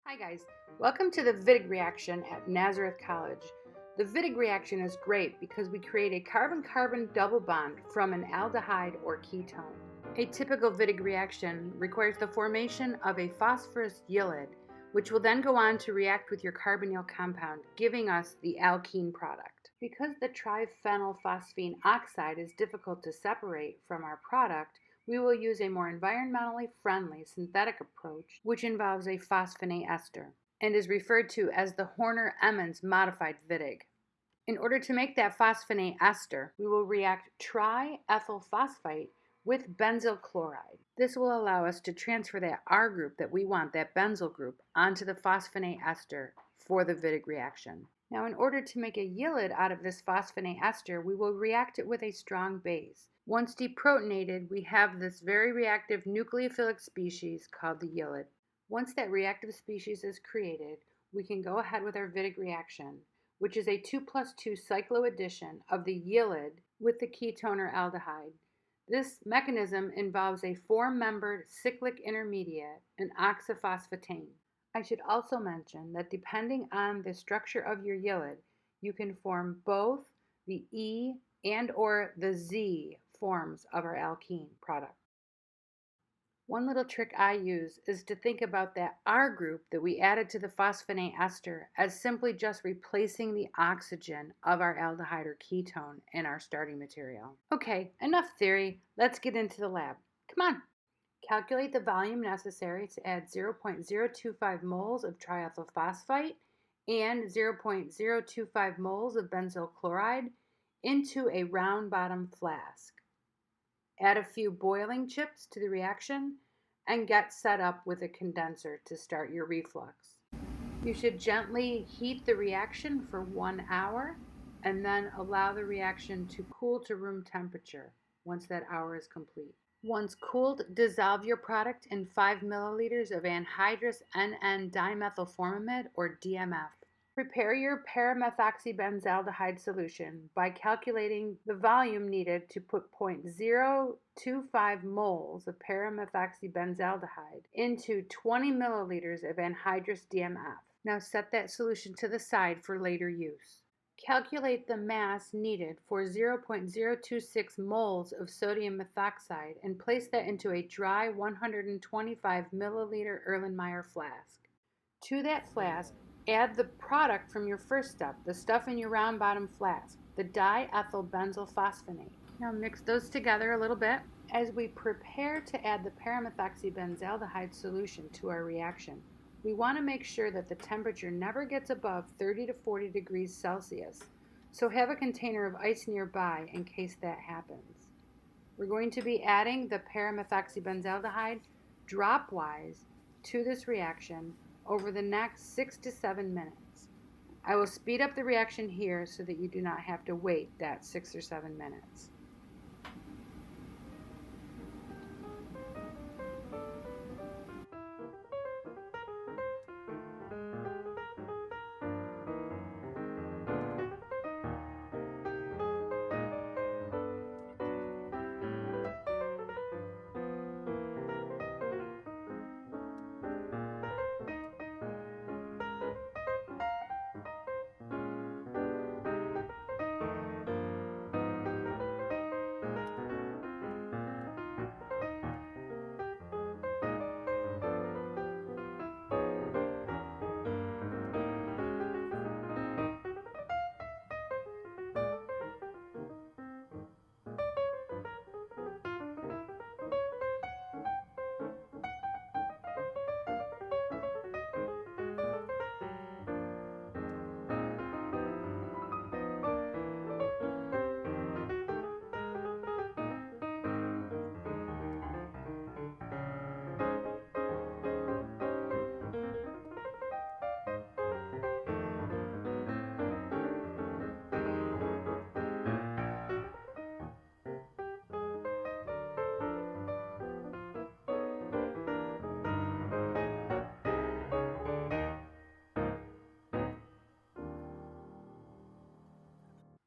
Hi guys, welcome to the Wittig reaction at Nazareth College. The Wittig reaction is great because we create a carbon-carbon double bond from an aldehyde or ketone. A typical Wittig reaction requires the formation of a phosphorus yllide, which will then go on to react with your carbonyl compound, giving us the alkene product. Because the triphenylphosphine oxide is difficult to separate from our product, we will use a more environmentally friendly synthetic approach, which involves a phosphonate ester and is referred to as the Horner-Emmons modified Wittig. In order to make that phosphonate ester, we will react triethyl phosphate with benzyl chloride. This will allow us to transfer that R group that we want, that benzyl group, onto the phosphonate ester for the Wittig reaction. Now, in order to make a yllide out of this phosphonate ester, we will react it with a strong base. Once deprotonated, we have this very reactive nucleophilic species called the yllide. Once that reactive species is created, we can go ahead with our Wittig reaction, which is a 2+2 cycloaddition of the yllide with the ketone or aldehyde. This mechanism involves a 4-membered cyclic intermediate, an oxaphosphatane. I should also mention that depending on the structure of your yllide, you can form both the E and or the Z forms of our alkene product. One little trick I use is to think about that R group that we added to the phosphonate ester as simply just replacing the oxygen of our aldehyde or ketone in our starting material. Okay, enough theory. Let's get into the lab. Come on. Calculate the volume necessary to add 0.025 moles of triethyl phosphate and 0.025 moles of benzyl chloride into a round bottom flask. Add a few boiling chips to the reaction and get set up with a condenser to start your reflux. You should gently heat the reaction for 1 hour and then allow the reaction to cool to room temperature once that hour is complete. Once cooled, dissolve your product in 5 milliliters of anhydrous N,N-dimethylformamide or DMF. Prepare your paramethoxybenzaldehyde solution by calculating the volume needed to put 0.025 moles of paramethoxybenzaldehyde into 20 milliliters of anhydrous DMF. Now set that solution to the side for later use. Calculate the mass needed for 0.026 moles of sodium methoxide and place that into a dry 125 milliliter Erlenmeyer flask. To that flask, add the product from your first step, the stuff in your round bottom flask, the diethyl benzyl phosphonate. Now mix those together a little bit. As we prepare to add the paramethoxybenzaldehyde solution to our reaction, we want to make sure that the temperature never gets above 30 to 40 degrees Celsius, so have a container of ice nearby in case that happens. We're going to be adding the paramethoxybenzaldehyde dropwise to this reaction over the next 6 to 7 minutes. I will speed up the reaction here so that you do not have to wait that 6 or 7 minutes.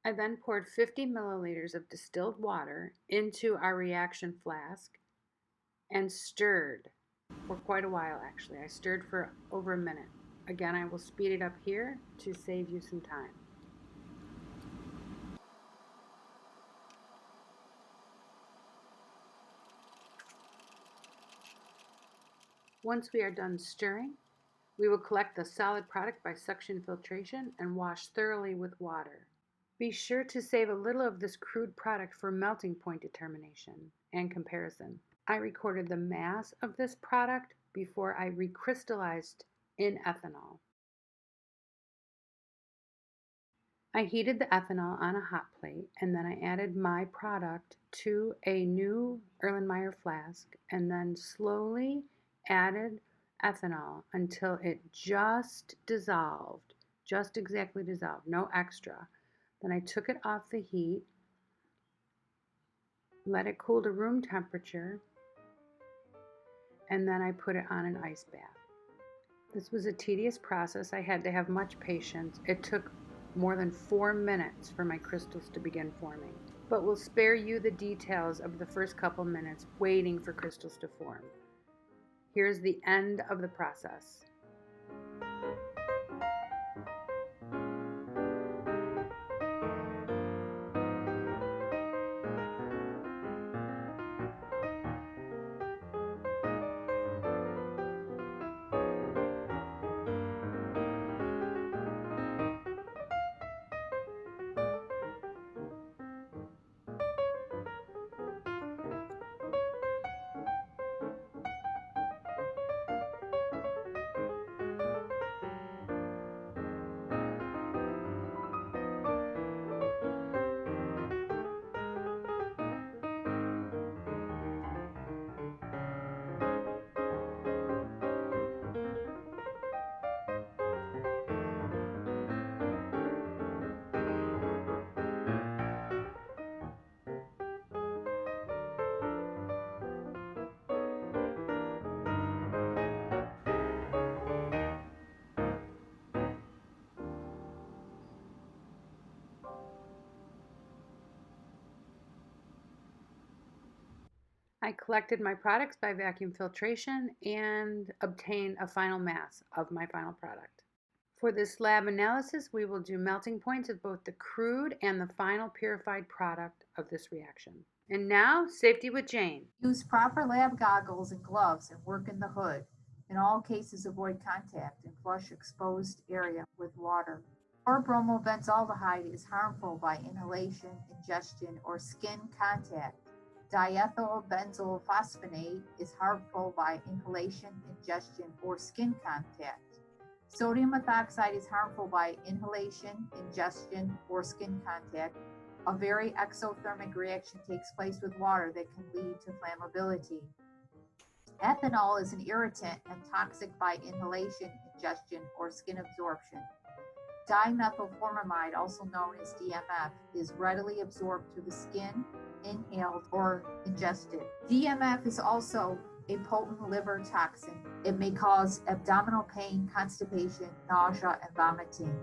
I then poured 50 milliliters of distilled water into our reaction flask and stirred. for quite a while actually. I stirred for over a minute. Again, I will speed it up here to save you some time. Once we are done stirring, we will collect the solid product by suction filtration and wash thoroughly with water. Be sure to save a little of this crude product for melting point determination and comparison. I recorded the mass of this product before I recrystallized in ethanol. I heated the ethanol on a hot plate and then I added my product to a new Erlenmeyer flask and then slowly added ethanol until it just dissolved, just exactly dissolved, no extra. Then I took it off the heat, let it cool to room temperature, and then I put it on an ice bath. This was a tedious process. I had to have much patience. It took more than 4 minutes for my crystals to begin forming. But we'll spare you the details of the first couple minutes waiting for crystals to form. Here's the end of the process. I collected my products by vacuum filtration and obtained a final mass of my final product. For this lab analysis, we will do melting points of both the crude and the final purified product of this reaction. And now, safety with Jane. Use proper lab goggles and gloves and work in the hood. In all cases, avoid contact and flush exposed area with water. 4-bromobenzaldehyde is harmful by inhalation, ingestion, or skin contact. Diethylbenzylphosphonate is harmful by inhalation, ingestion, or skin contact. Sodium methoxide is harmful by inhalation, ingestion, or skin contact. A very exothermic reaction takes place with water that can lead to flammability. Ethanol is an irritant and toxic by inhalation, ingestion, or skin absorption. Dimethylformamide, also known as DMF, is readily absorbed through the skin, inhaled, or ingested. DMF is also a potent liver toxin. It may cause abdominal pain, constipation, nausea, and vomiting,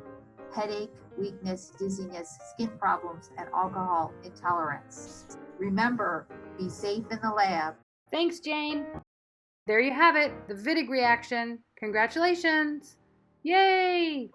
headache, weakness, dizziness, skin problems, and alcohol intolerance. Remember, be safe in the lab. Thanks, Jane. There you have it, the Wittig reaction. Congratulations! Yay!